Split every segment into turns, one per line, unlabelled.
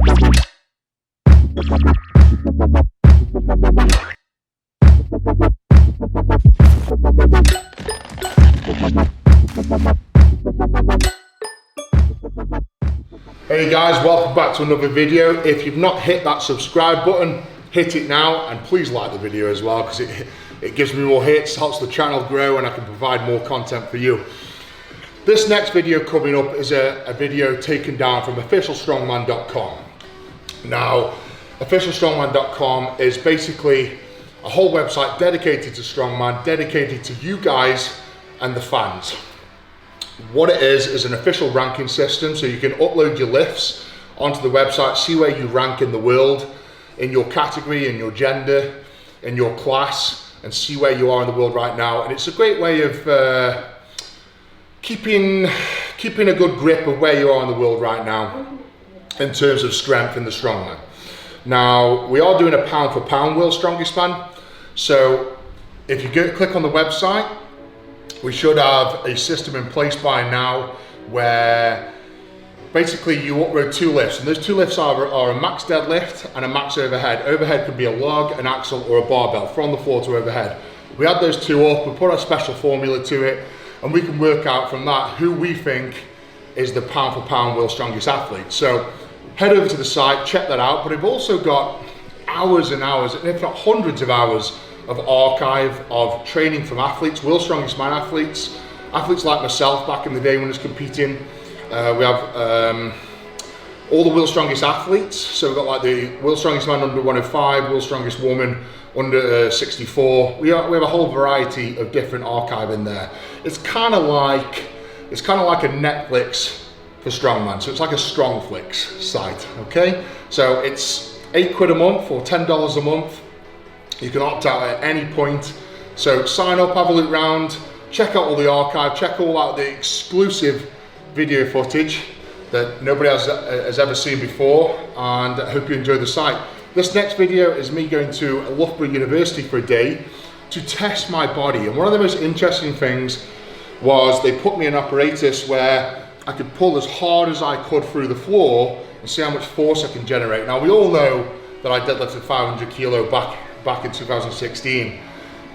Hey guys, welcome back to another video. If you've not hit that subscribe button, hit it now, and please like the video as well, because it gives me more hits, helps the channel grow, and I can provide more content for you. This next video coming up is a video taken down from officialstrongman.com. Now, officialstrongman.com is basically a whole website dedicated to strongman, dedicated to you guys and the fans. What it is an official ranking system, so you can upload your lifts onto the website, see where you rank in the world, in your category, in your gender, in your class, and see where you are in the world right now. And it's a great way of keeping a good grip of where you are in the world right now in terms of strength in the strongman. Now, we are doing a pound for pound world's strongest man. So if you click on the website, we should have a system in place by now where basically you upload two lifts, and those two lifts are a max deadlift and a max overhead. Overhead could be a log, an axle, or a barbell, from the floor to overhead. We add those two up, we put a special formula to it, and we can work out from that who we think is the pound for pound world's strongest athlete. So head over to the site, check that out, but we've also got hours and hours, and if not hundreds of hours of archive of training from athletes, world's strongest man athletes like myself back in the day when I was competing. We have all the world's strongest athletes, so we've got like the world's strongest man under 105, world's strongest woman under 64. We have a whole variety of different archive in there. It's kind of like a Netflix for strongman, so it's like a Strongflix site. Okay, so it's £8 a month or $10 a month. You can opt out at any point. So sign up, have a look round, check out all the archive, check all out the exclusive video footage that nobody has ever seen before, and I hope you enjoy the site. This next video is me going to Loughborough University for a day to test my body. And one of the most interesting things was they put me in an apparatus where I could pull as hard as I could through the floor and see how much force I can generate. Now, we all know that I deadlifted 500 kilo back in 2016,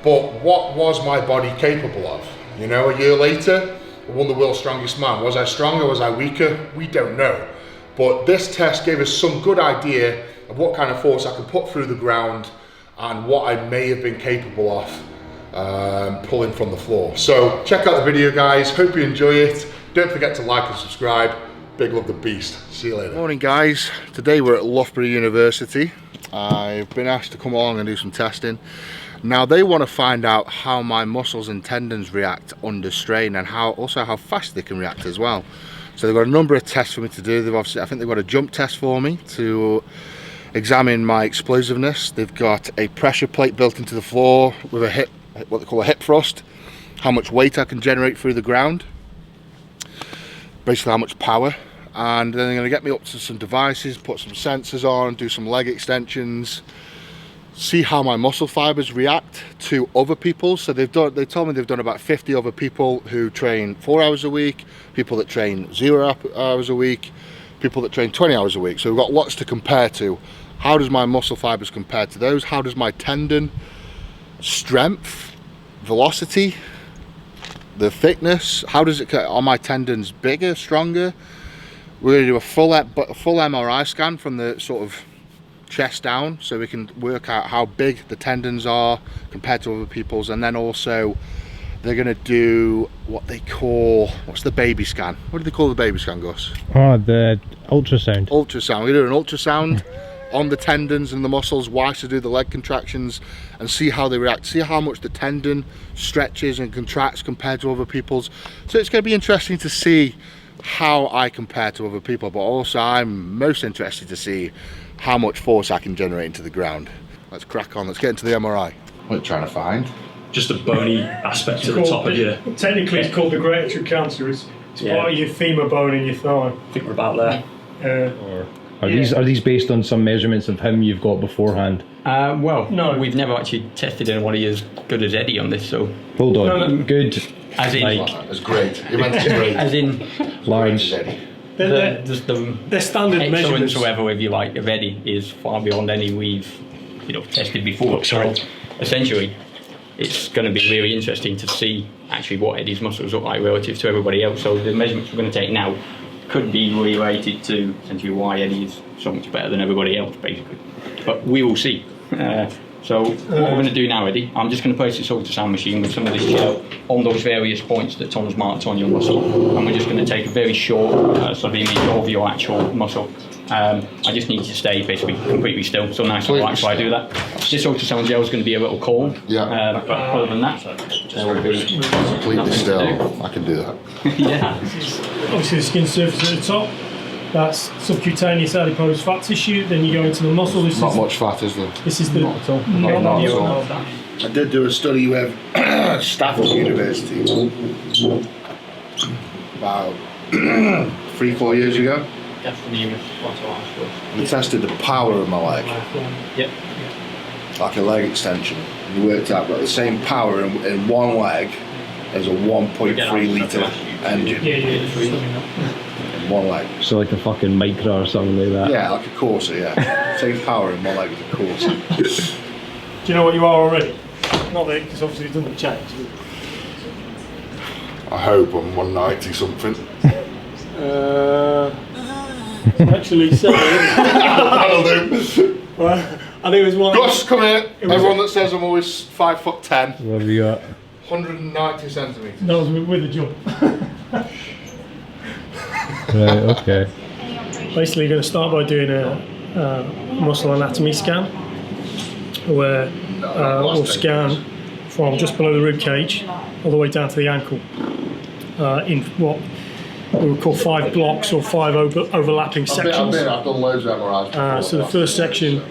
but what was my body capable of? You know, a year later, I won the world's strongest man. Was I stronger, was I weaker? We don't know. But this test gave us some good idea of what kind of force I could put through the ground and what I may have been capable of pulling from the floor. So check out the video, guys. Hope you enjoy it. Don't forget to like and subscribe. Big love the beast. See you later. Morning, guys. Today we're at Loughborough University. I've been asked to come along and do some testing. Now, they want to find out how my muscles and tendons react under strain, and also how fast they can react as well. So they've got a number of tests for me to do. I think they've got a jump test for me to examine my explosiveness. They've got a pressure plate built into the floor with what they call a hip thrust, how much weight I can generate through the ground, basically how much power. And then they're going to get me up to some devices, put some sensors on, do some leg extensions, see how my muscle fibers react to other people. So they told me they've done about 50 other people who train 4 hours a week, people that train 0 hours a week, people that train 20 hours a week. So we've got lots to compare to. How does my muscle fibers compare to those? How does my tendon strength, velocity, the thickness, are my tendons bigger, stronger? We're going to do a full MRI scan from the sort of chest down, so we can work out how big the tendons are compared to other people's. And then also they're going to do what they call, what's the baby scan? What do they call the baby scan, Gus?
Oh, the ultrasound.
Ultrasound. We're going to do an ultrasound on the tendons and the muscles whilst to do the leg contractions and see how they react, see how much the tendon stretches and contracts compared to other people's. So it's going to be interesting to see how I compare to other people, but also I'm most interested to see how much force I can generate into the ground. Let's crack on, let's get into the MRI. What are you trying to find?
Just a bony aspect to the top of your...
Technically it's called the greater trochanter. It's part of your femur bone in your thigh.
I think we're about there.
Are these based on some measurements of him you've got beforehand?
Well,
no.
We've never actually tested anybody as good as Eddie on this, so...
Hold on,
No.
good.
As in...
That's great. You meant it's great.
As in...
Large.
The They're standard
excellence
measurements.
or whatever, if you like, of Eddie is far beyond any we've tested before. So essentially, it's going to be really interesting to see actually what Eddie's muscles look like relative to everybody else. So the measurements we're going to take now could be related to essentially why Eddie is so much better than everybody else, basically. But we will see. So what we're going to do now, Eddie, I'm just going to place this ultrasound machine with some of this gel on those various points that Tom's marked on your muscle, and we're just going to take a very short sort of image of your actual muscle. I just need you to stay basically completely still, so nice and relaxed while I do that. This ultrasound gel is going to be a little cold, but other than that, there will be
Completely still. I can do that.
yeah.
Obviously the skin surface at the top, that's subcutaneous adipose fat tissue. Then you go into the muscle. This
Not
is,
much fat, is there?
This is the
Not at all.
not
at all.
of that.
I did do a study with Stafford University about 3-4 years ago. We tested the power of my leg,
Yep.
like a leg extension. And we worked out that the same power in one leg as a 1.3 litre engine in one leg.
So like a fucking Micra or something like that.
Yeah, like a Corsa, yeah. Same power in one leg as a Corsa.
Do you know what you are already? Not that, because obviously it doesn't change.
I hope I'm 190 something.
Actually, so
That'll do.
I think it was one.
Gus, come here. Everyone that says I'm always 5'10",
What have you got?
190 centimetres.
That was with the jump.
Right, okay.
Basically, you're going to start by doing a muscle anatomy scan, where we'll scan from just below the rib cage all the way down to the ankle in what we would call 5 blocks or 5 overlapping sections.
I've done loads of MRIs.
So the first section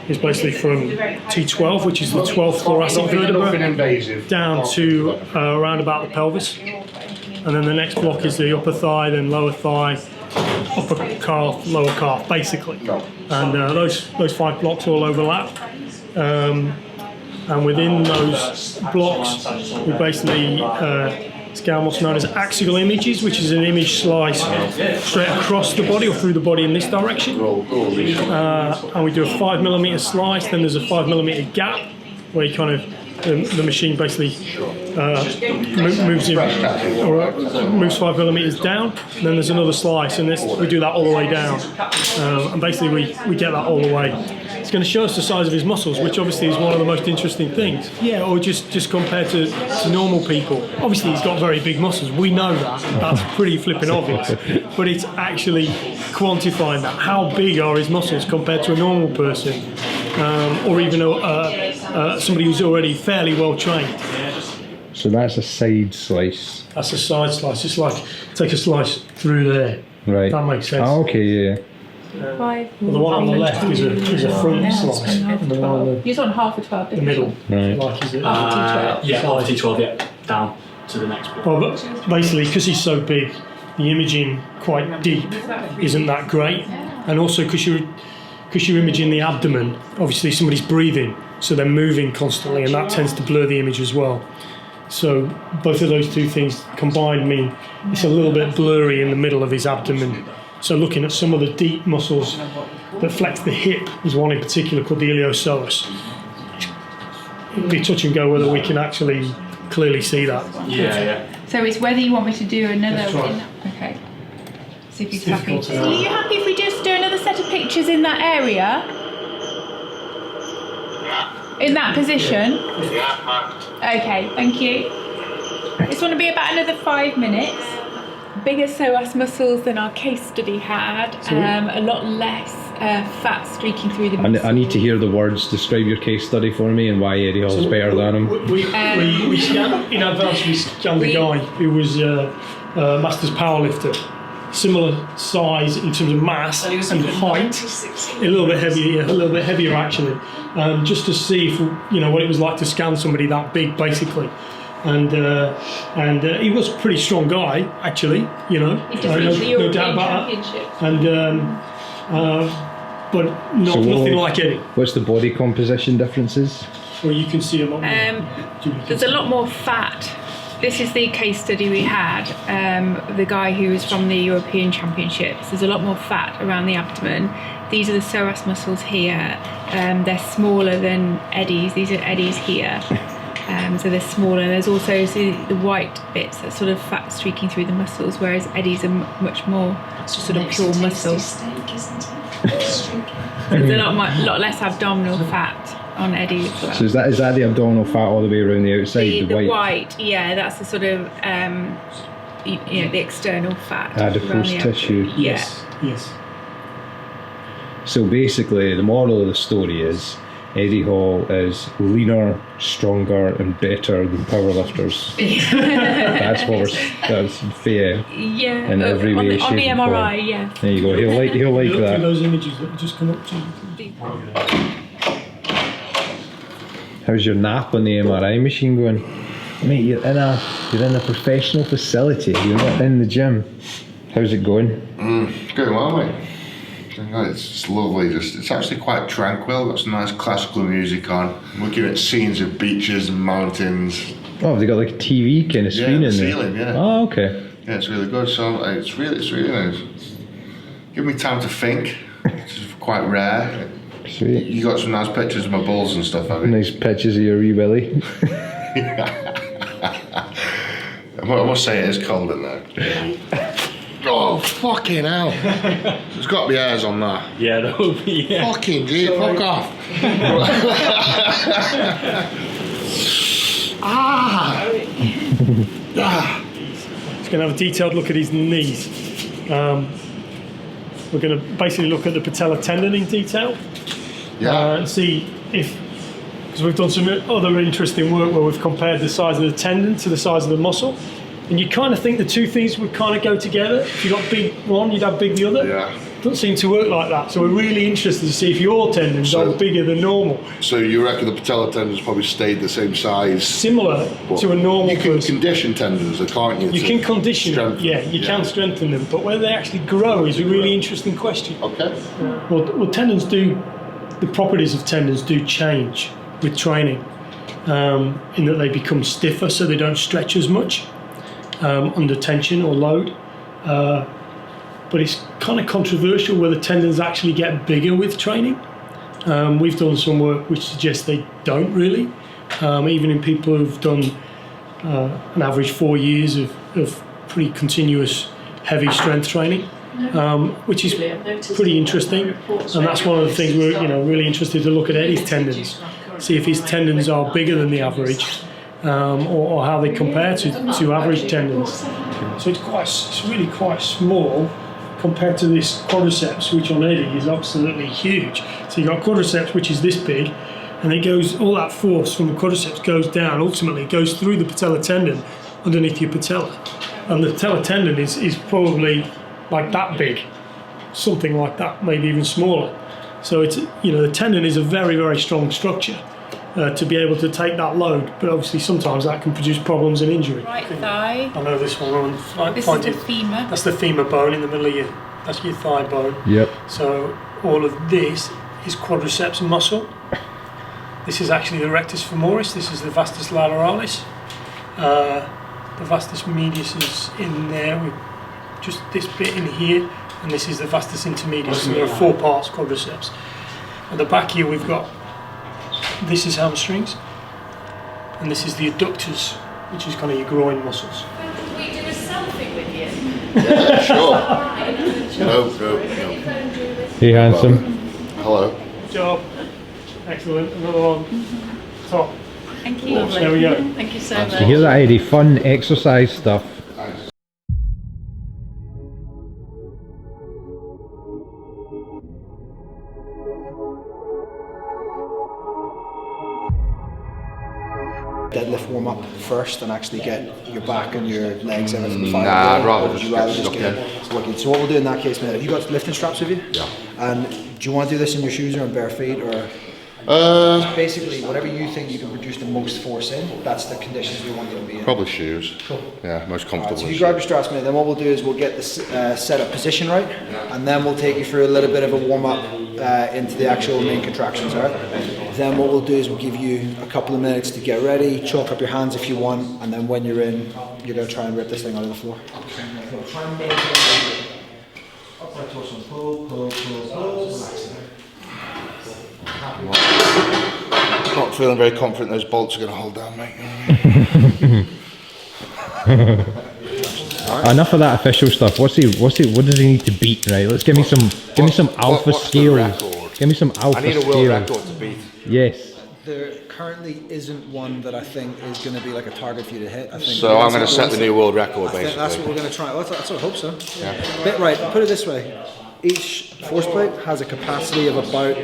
is basically from T12, which is the 12th thoracic
Nothing
vertebra,
invasive.
down to around about the pelvis. And then the next block is the upper thigh, then lower thigh, upper calf, lower calf, basically. And those 5 blocks all overlap. And within those blocks, we basically scan what's known as axial images, which is an image slice straight across the body or through the body in this direction. And we do a 5mm slice, then there's a 5mm gap where you kind of the machine basically moves 5mm down, and then there's another slice, and we do that all the way down, and basically we get that all the way. It's going to show us the size of his muscles, which obviously is one of the most interesting things. Yeah, or just compared to normal people. Obviously he's got very big muscles, we know that, that's pretty flipping obvious, but it's actually quantifying that. How big are his muscles compared to a normal person, or even somebody who's already fairly well trained.
So that's a side slice.
That's a side slice, just like take a slice through there.
Right.
That makes sense.
Oh, okay, yeah.
Well, the one on the left is a front slice, and the one on
He's on half a 12.
the middle,
Right.
like is it?
T12.
Yeah, half T12, yeah, down to the next one.
Well, but basically, because he's so big, the imaging quite deep isn't that great, and also because you're imaging the abdomen, obviously somebody's breathing, so they're moving constantly, and that tends to blur the image as well. So both of those two things combined mean it's a little bit blurry in the middle of his abdomen. So looking at some of the deep muscles that flex the hip, there's one in particular called the iliopsoas. It'll be touch and go whether we can actually clearly see that.
Yeah.
So it's whether you want me to do another.
Let's try.
Okay. See if he's
It's
happy.
difficult to
Are
know.
you happy if we just do another set of pictures in that area? In that position? Okay, thank you. This one will be about another 5 minutes. Bigger psoas muscles than our case study had. A lot less fat streaking through the muscles.
I need to hear the words. Describe your case study for me and why Eddie Hall's better than him.
We scanned, in advance we scanned a guy who was a Masters powerlifter. Similar size in terms of mass and height, a little bit heavier actually, just to see if what it was like to scan somebody that big basically, and he was a pretty strong guy actually,
He defeated the European Championship.
But nothing like Eddie.
What's the body composition differences?
Well, you can see a lot more.
There's a lot more fat this is the case study we had. The guy who was from the European Championships. There's a lot more fat around the abdomen. These are the psoas muscles here. They're smaller than Eddie's. These are Eddie's here. So they're smaller. There's also the white bits, that sort of fat streaking through the muscles, whereas Eddie's are much more sort of pure muscle.
Steak, isn't it?
There's a lot less abdominal fat on Eddie as well.
So is that the abdominal fat all the way around the outside?
The white, yeah, that's the sort of the external fat.
Adipose tissue.
Yeah.
Yes.
So basically, the moral of the story is Eddie Hall is leaner, stronger, and better than powerlifters. That's fair.
Yeah.
In every way,
on the
shape, and
MRI,
form.
yeah.
There you go. He'll like
Look
that.
through those images that just come up to you.
How's your nap on the MRI machine going? Mate, you're in a professional facility. You're not in the gym. How's it going?
Going well, mate. It's lovely. It's actually quite tranquil. Got some nice classical music on. I'm looking at scenes of beaches and mountains.
Oh, have they got like a TV kind of screen in there?
Ceiling, yeah.
Oh, okay.
Yeah, it's really good. So it's really nice. Give me time to think. It's quite rare.
Sweet.
You got some nice pictures of my balls and stuff, have you?
Nice pictures of your wee belly.
I must say it is cold in there. Oh, fucking hell. There's got to be hairs on that.
Yeah, that would be, yeah.
Fucking G, fuck off.
He's going to have a detailed look at his knees. We're going to basically look at the patella tendon in detail. And see if, because we've done some other interesting work where we've compared the size of the tendon to the size of the muscle. And you kind of think the two things would kind of go together. If you got big one, you'd have big the other.
Yeah.
Doesn't seem to work like that. So we're really interested to see if your tendons are bigger than normal.
So you reckon the patella tendons probably stayed the same size?
Similar to a normal
You can
person.
condition tendons, can't you?
You can condition them,
strengthen.
yeah, you can strengthen them. But whether they actually grow is a really interesting question.
Okay.
Well, tendons do, the properties of tendons do change with training in that they become stiffer so they don't stretch as much under tension or load. But it's kind of controversial whether tendons actually get bigger with training. We've done some work which suggests they don't really, even in people who've done an average 4 years of pretty continuous heavy strength training, which is pretty interesting. And that's one of the things we're really interested to look at Eddie's tendons, see if his tendons are bigger than the average, or how they compare to average tendons. So it's really quite small compared to this quadriceps, which on Eddie is absolutely huge. So you've got quadriceps, which is this big, and it goes, all that force from the quadriceps goes down, ultimately it goes through the patella tendon underneath your patella. And the patella tendon is probably like that big, something like that, maybe even smaller. So it's, the tendon is a very, very strong structure to be able to take that load, but obviously sometimes that can produce problems and injury.
Right thigh.
I know this one.
This is the femur.
That's the femur bone in the middle of that's your thigh bone.
Yep.
So all of this is quadriceps muscle. This is actually the rectus femoris. This is the vastus lateralis. The vastus medius is in there with just this bit in here, and this is the vastus intermedius. So there are 4 parts quadriceps. At the back here we've got, this is hamstrings, and this is the adductors, which is kind of your groin muscles.
Could we do a selfie with you?
Yeah, sure. No.
Hey, handsome.
Hello.
Good job. Excellent. Another one. Top.
Thank you.
There we go.
Thank you so
You
much.
hear that, Eddie? Fun exercise stuff.
Deadlift warm-up first and actually get your back and your legs and everything fired
Nah,
up?
I'd rather
Or would
just
you rather
get
just
stuck
get working? So what we'll do in that case, mate, have you got lifting straps with you?
Yeah.
And do you want to do this in your shoes or in bare feet, or Basically, whatever you think you can produce the most force in, that's the conditions we want you to be in.
Probably shoes.
Cool.
Yeah, most comfortable.
So you grab your straps, mate. Then what we'll do is we'll get the setup position right, and then we'll take you through a little bit of a warm up into the actual main contractions. All right. Then what we'll do is we'll give you a couple of minutes to get ready, chalk up your hands if you want, and then when you're in, you're gonna try and rip this thing out of the floor. Okay. Try and maintain upright torso. Pull.
Not feeling very confident those bolts are going to hold down, mate.
Enough of that official stuff. What does he need to beat? Right. Let's give me some alpha
what's the
scales.
record?
Give me some alpha
I need a
scales.
world record to beat.
Yes.
There currently isn't one that I think is going to be like a target for you to hit. I think
So I'm going to set the new world record,
I think
basically.
that's what we're going to try. Well, that's what I hope so. Yeah. But right, put it this way. Each force plate has a capacity of about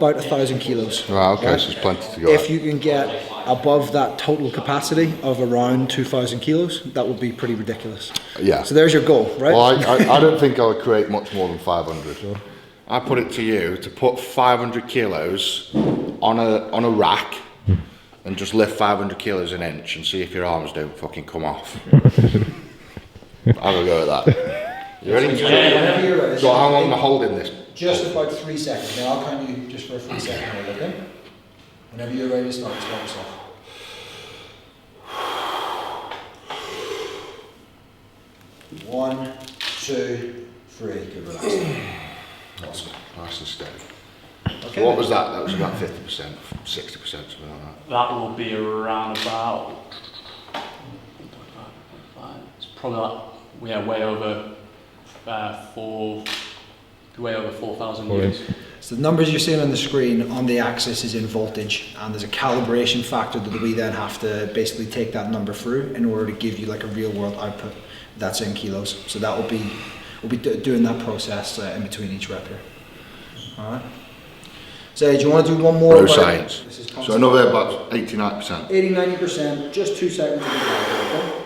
1,000 kilos.
Right, okay, so there's plenty to go
If
at.
you can get above that total capacity of around 2,000 kilos, that would be pretty ridiculous.
Yeah.
So there's your goal, right?
Well, I don't think I would create much more than 500. I put it to you to put 500 kilos on a rack and just lift 500 kilos an inch and see if your arms don't fucking come off. I'll go at that. You ready?
Whenever you're ready.
So how long am I holding this?
Just about 3 seconds. Now I'll count you just for a 3 second hold, okay? Whenever you're ready to start yourself. One, two, three. Good, relax.
Awesome. Nice and steady.
Okay.
So what was that? That was about 50%, 60%, something like that.
That will be around about. It's probably like way over 4,000 units.
So the numbers you're seeing on the screen on the axis is in voltage, and there's a calibration factor that we then have to basically take that number through in order to give you like a real world output that's in kilos. So that will be, we'll be doing that process in between each rep here. All right. So do you want to do one more?
No science. So another about 89%.
80-90%, just 2 seconds. Okay?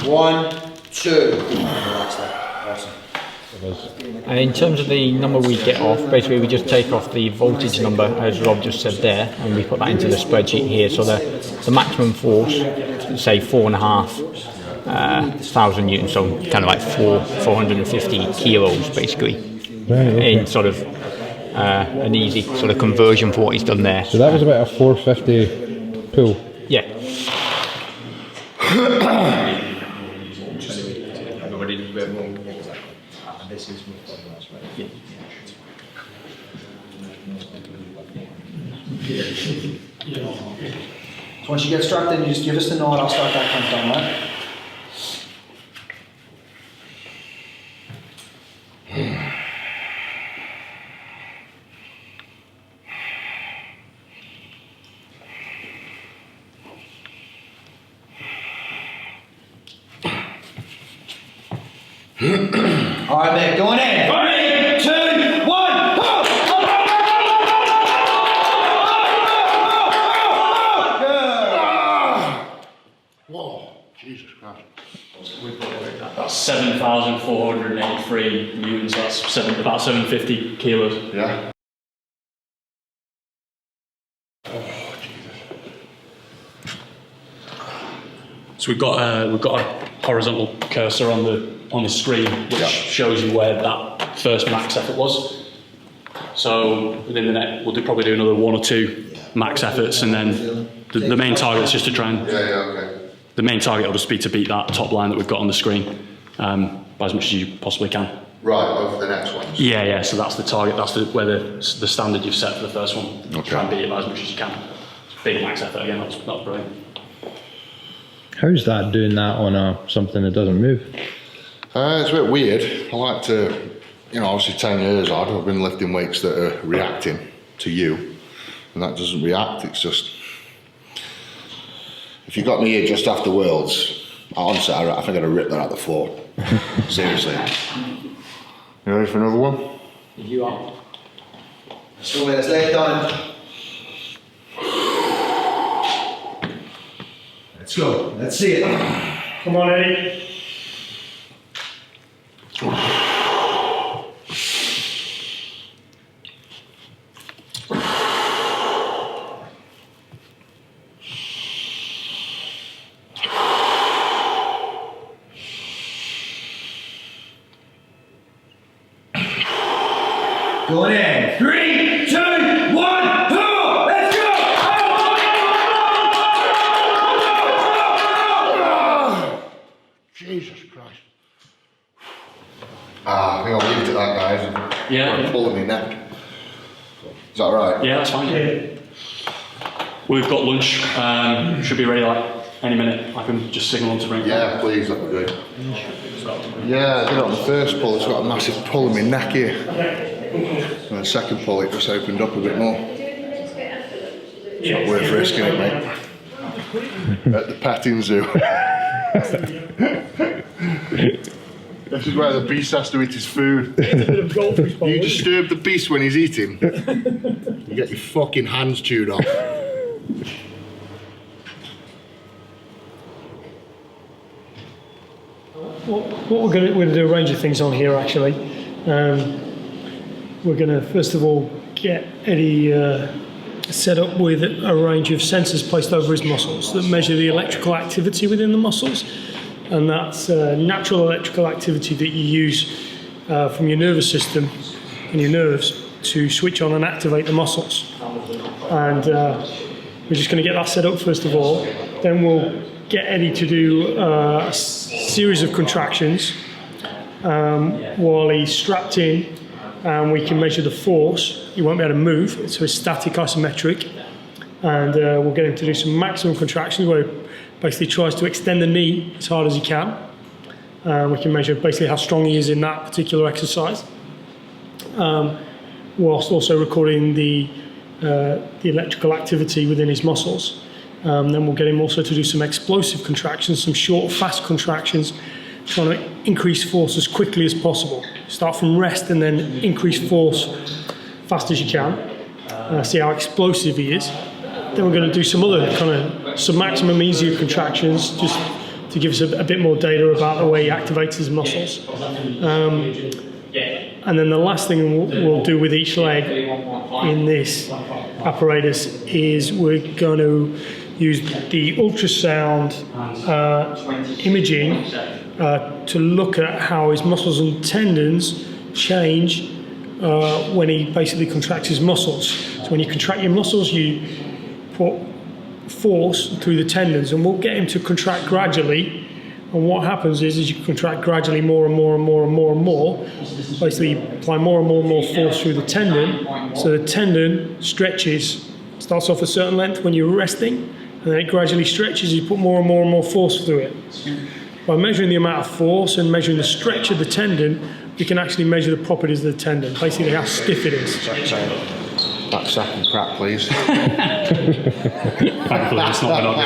1, 2. Relax that. Awesome.
And in terms of the number we get off, basically we just take off the voltage number, as Rob just said there, and we put that into the spreadsheet here. So the maximum force, say 4,500 newtons, so kind of like 450 kilos basically, in sort of an easy sort of conversion for what he's done there.
So that was about a 450 pull.
Yeah.
So once you get strapped in, you just give us the nod, I'll start that countdown, right? All right, mate, going in. 3, 2, 1, go!
Whoa, Jesus Christ.
That's 7,483 newtons. That's about 750 kilos.
Yeah.
So we've got a horizontal cursor on the screen which shows you where that first max effort was. So within the net, we'll probably do another 1 or 2 max efforts, and then the main target is just to try and.
Yeah, okay.
The main target will just be to beat that top line that we've got on the screen by as much as you possibly can.
Right, over the next ones.
Yeah. So that's the target. That's where the standard you've set for the first one.
Okay.
Try and beat it by as much as you can. Big max effort again. That's brilliant.
How's that doing that on something that doesn't move?
It's a bit weird. I like to, obviously 10 years odd, I've been lifting weights that are reacting to you, and that doesn't react. It's just, if you got me here just after Worlds, honestly, I think I'd have ripped that out the floor. Seriously. You ready for another one?
You are.
So let's lay it down. Let's go. Let's see it.
Come on, Eddie.
Going in. 3, 2, 1, 2, let's go!
Jesus Christ. I think I'll leave it at that, guys.
Yeah.
I'm pulling me neck. Is that alright?
Yeah, that's fine. Yeah. We've got lunch. Should be ready like any minute. I can just signal on to bring it.
Yeah, please, that'd be good. Yeah, I did it on the first pull, it's got a massive pull in my neck here. And the second pull, it just opened up a bit more. It's not worth risking it, mate. At the petting zoo. This is where the beast has to eat his food. You disturb the beast when he's eating. You get your fucking hands chewed off.
What we're going to do a range of things on here actually. We're going to first of all get Eddie set up with a range of sensors placed over his muscles that measure the electrical activity within the muscles, and that's natural electrical activity that you use from your nervous system and your nerves to switch on and activate the muscles. And we're just going to get that set up first of all, then we'll get Eddie to do a series of contractions while he's strapped in, and we can measure the force. He won't be able to move, so it's static isometric, and we'll get him to do some maximum contractions where he basically tries to extend the knee as hard as he can. We can measure basically how strong he is in that particular exercise, whilst also recording the electrical activity within his muscles. Then we'll get him also to do some explosive contractions, some short, fast contractions, trying to increase force as quickly as possible. Start from rest and then increase force fast as you can. See how explosive he is. Then we're going to do some other some maximum easier contractions, just to give us a bit more data about the way he activates his muscles. And then the last thing we'll do with each leg in this apparatus is we're going to use the ultrasound imaging to look at how his muscles and tendons change when he basically contracts his muscles. So when you contract your muscles, you put force through the tendons, and we'll get him to contract gradually. And what happens is you contract gradually more and more and more and more and more. Basically, apply more and more and more force through the tendon, so the tendon stretches. Starts off a certain length when you're resting, and then it gradually stretches. You put more and more and more force through it. By measuring the amount of force and measuring the stretch of the tendon, we can actually measure the properties of the tendon, basically how stiff it is.
That second crack, please.
Thankfully, it's not been on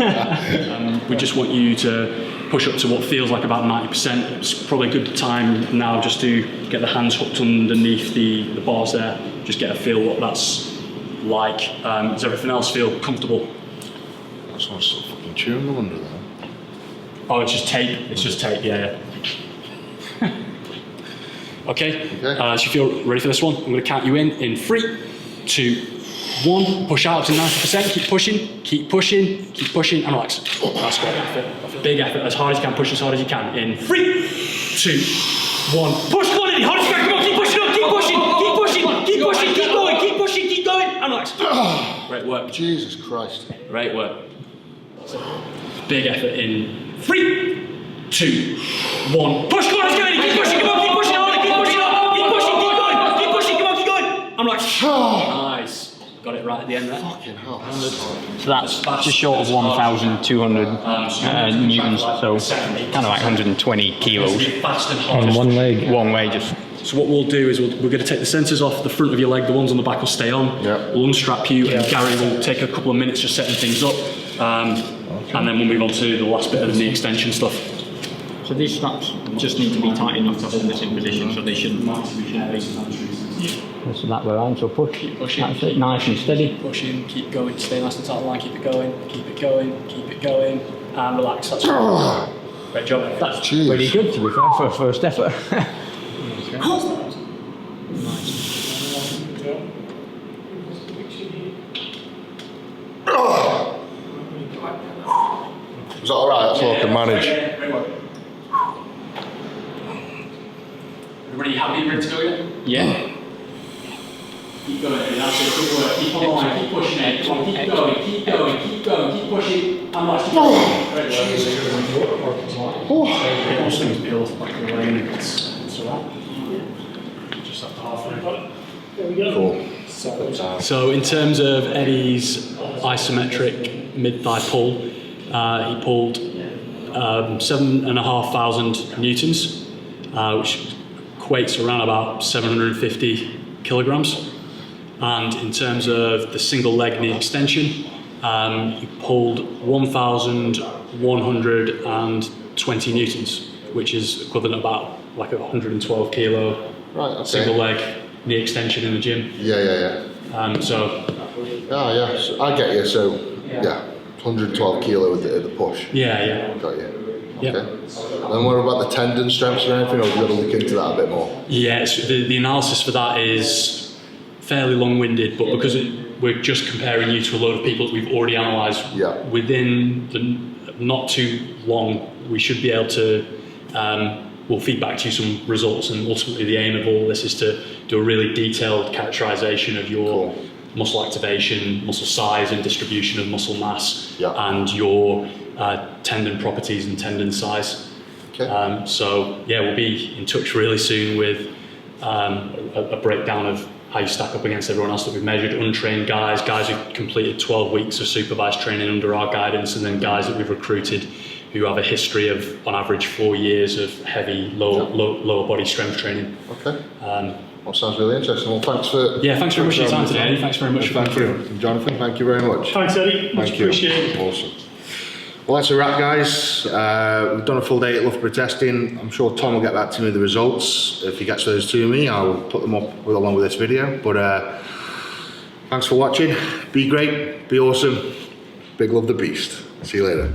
that. We just want you to push up to what feels like about 90%. It's probably a good time now just to get the hands hooked underneath the bars there. Just get a feel what that's like. Does everything else feel comfortable?
That's what's so fucking chewing them under there.
Oh, it's just tape. It's just tape. Yeah. Okay. So you feel ready for this one? I'm going to count you in 3, 2, 1. Push out to 90%. Keep pushing. Keep pushing. Keep pushing. And relax. That's great effort. Big effort. As hard as you can. Push as hard as you can. In 3, 2, 1. Push. Come on, Eddie. Hard as you can. Come on. Keep pushing up. Keep pushing. Keep pushing. Keep pushing. Keep going. Keep pushing. Keep going. And relax. Great work.
Jesus Christ.
Great work. Big effort in 3, 2, 1. Push. Come on. Let's go, Eddie. Keep pushing. Come on. Keep pushing. I'm like, nice. Got it right at the end there.
Fucking hell.
So that's just short of 1,200 newtons, so kind of like 120 kilos.
On one leg.
One way, just.
So what we'll do is we're going to take the sensors off the front of your leg. The ones on the back will stay on.
Yep.
We'll unstrap you, and Gary will take a couple of minutes just setting things up, and then we'll move on to the last bit of the knee extension stuff.
So these straps just need to be tight enough to hold this in position, so they shouldn't be. So that way around, so push.
Keep pushing.
That's it, nice and steady.
Pushing, keep going, stay nice and tight line, keep it going, keep it going, keep it going, and relax. That's great job.
That's pretty good, to be fair, for a first effort.
Is that alright? That's all I can manage.
Everybody happy, ready to go again?
Yeah.
Keep going, that's it, good work. Keep on line, keep pushing it. Come on, keep going, keep going, keep going, keep pushing. And let's keep going. Great work.
Those things build like the rain. It's alright. Just up to halfway. There we go.
Cool.
So in terms of Eddie's isometric mid-thigh pull, he pulled 7,500 newtons, which equates to around about 750 kilograms. And in terms of the single leg knee extension, he pulled 1,120 newtons, which is equivalent about like a 112 kilo
Right, okay.
single leg knee extension in the gym.
Yeah.
So
Yeah, so I get you. So, yeah, 112 kilo at the push.
yeah.
Got you.
Yeah.
Okay. Then what about the tendon strengths or anything? Or have you got to look into that a bit more?
Yeah, the analysis for that is fairly long-winded, but because we're just comparing you to a load of people that we've already analysed,
Yeah.
within the not too long, we should be able to, we'll feed back to you some results, and ultimately the aim of all this is to do a really detailed characterisation of your muscle activation, muscle size and distribution of muscle mass, and your tendon properties and tendon size.
Okay.
So yeah, we'll be in touch really soon with a breakdown of how you stack up against everyone else that we've measured, untrained guys who've completed 12 weeks of supervised training under our guidance, and then guys that we've recruited who have a history of, on average, 4 years of heavy lower body strength training.
Okay. Well, sounds really interesting. Well, thanks for...
Yeah, thanks very much for your time today, Eddie. Thanks very much for coming through.
Jonathan, thank you very much.
Thanks, Eddie. Much
Thank you.
appreciated.
Awesome. Well, that's a wrap, guys. We've done a full day at Loughborough testing. I'm sure Tom will get back to me with the results. If he gets those to me, I'll put them up along with this video. But thanks for watching. Be great. Be awesome. Big love the beast. See you later.